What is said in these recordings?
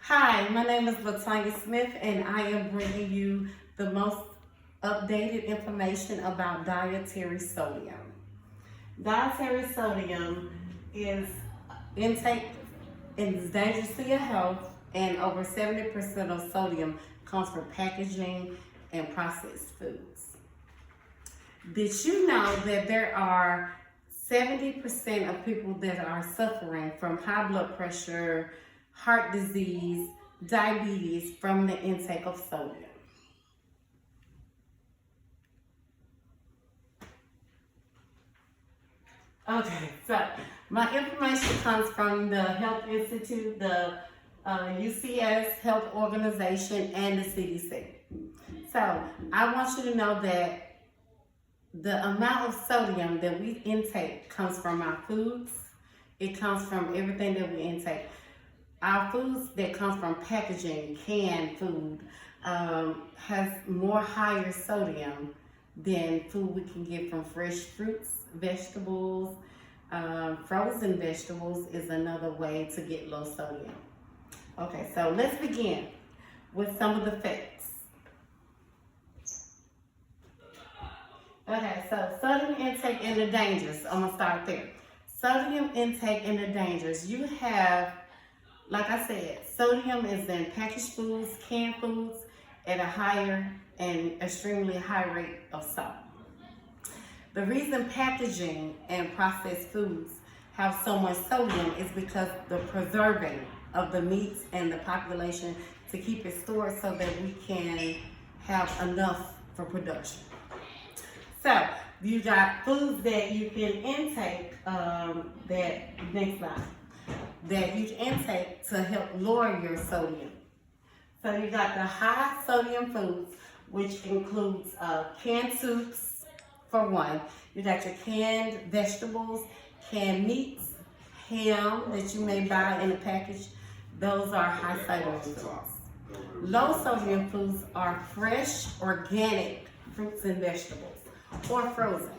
Hi, my name is Latanya Smith, and I am bringing you the most updated information about dietary sodium. Dietary sodium is intake is dangerous to your health, and over 70% of sodium comes from packaging and processed foods. Did you know that there are 70% of people that are suffering from high blood pressure, heart disease, diabetes from the intake of sodium? Okay, so my information comes from the Health Institute, the UCS Health Organization, and the CDC. So I want you to know that the amount of sodium that we intake comes from our foods. It comes from everything that we intake. Our foods that come from packaging, canned food, has more higher sodium than food we can get from fresh fruits, vegetables. Frozen vegetables is another way to get low sodium. Okay, so let's begin with some of the facts. Okay, so sodium intake and the dangers. I'm gonna start there. Sodium intake and the dangers. You have, like I said, sodium is in packaged foods, canned foods, at a higher and extremely high rate of salt. The reason packaging and processed foods have so much sodium is because the preserving of the meats and the population to keep it stored so that we can have enough for production. So you got foods that you can intake, next slide, that you can intake to help lower your sodium. So you got the high sodium foods, which includes canned soups for one. You got your canned vegetables, canned meats, ham that you may buy in a package. Those are high sodium foods. Low sodium foods are fresh, organic fruits and vegetables, or frozen,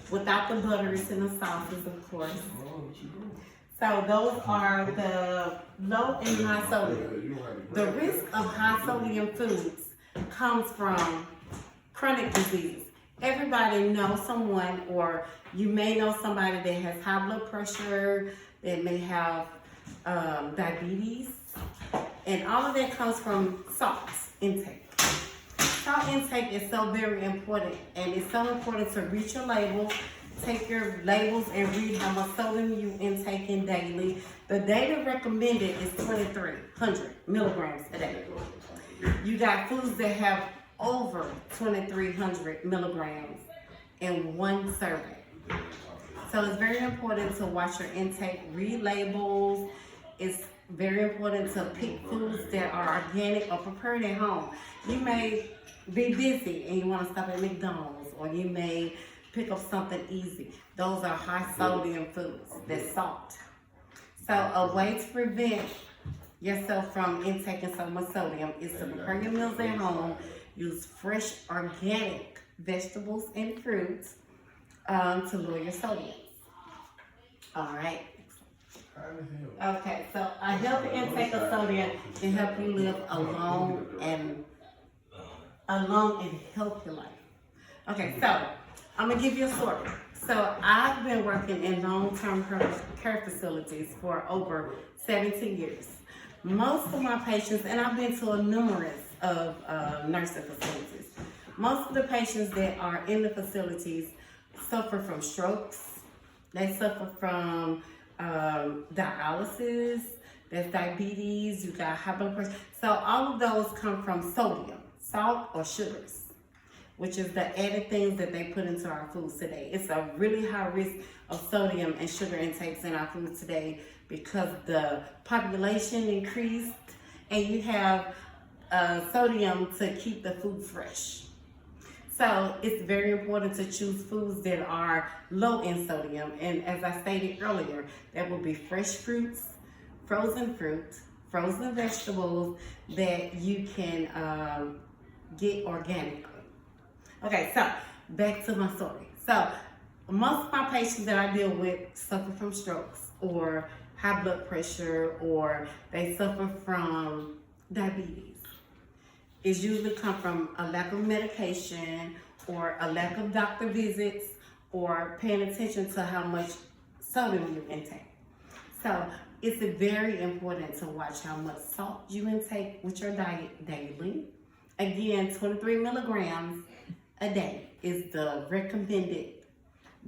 without the butters and the sauces, of course. So those are the low and high sodium. The risk of high sodium foods comes from chronic disease. Everybody knows someone, or you may know somebody that has high blood pressure, that may have diabetes, and all of that comes from salt intake. Salt intake is so very important, and it's so important to read your labels. Take your labels and read how much sodium you intake in daily. The data recommended is 2,300 milligrams a day. You got foods that have over 2,300 milligrams in one serving. So it's very important to watch your intake, read labels. It's very important to pick foods that are organic or prepared at home. You may be busy and you want to stop at McDonald's, or you may pick up something easy. Those are high sodium foods, that's salt. So a way to prevent yourself from intaking so much sodium is to prepare your meals at home. Use fresh organic vegetables and fruits to lower your sodium. All right. Okay, so a healthy intake of sodium can help you live a long and healthy life. Okay, so I'm gonna give you a story. So I've been working in long-term care facilities for over 17 years. Most of my patients, and I've been to numerous of nursing facilities. Most of the patients that are in the facilities suffer from strokes. They suffer from dialysis. There's diabetes. You got high blood pressure. So all of those come from sodium, salt or sugars, which is the added things that they put into our foods today. It's a really high risk of sodium and sugar intakes in our foods today because the population increased, and you have sodium to keep the food fresh. So it's very important to choose foods that are low in sodium. And as I stated earlier, that will be fresh fruits, frozen vegetables that you can get organically. Okay, so back to my story. So most of my patients that I deal with suffer from strokes or high blood pressure or they suffer from diabetes. It's usually come from a lack of medication or a lack of doctor visits or paying attention to how much sodium you intake. So it's very important to watch how much salt you intake with your diet daily. Again, 23 milligrams a day is the recommended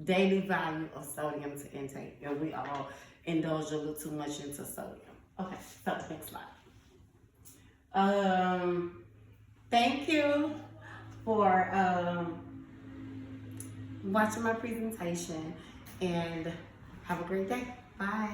daily value of sodium to intake, and we all indulge a little too much into sodium. Okay, so next slide. Thank you for watching my presentation, and have a great day. Bye.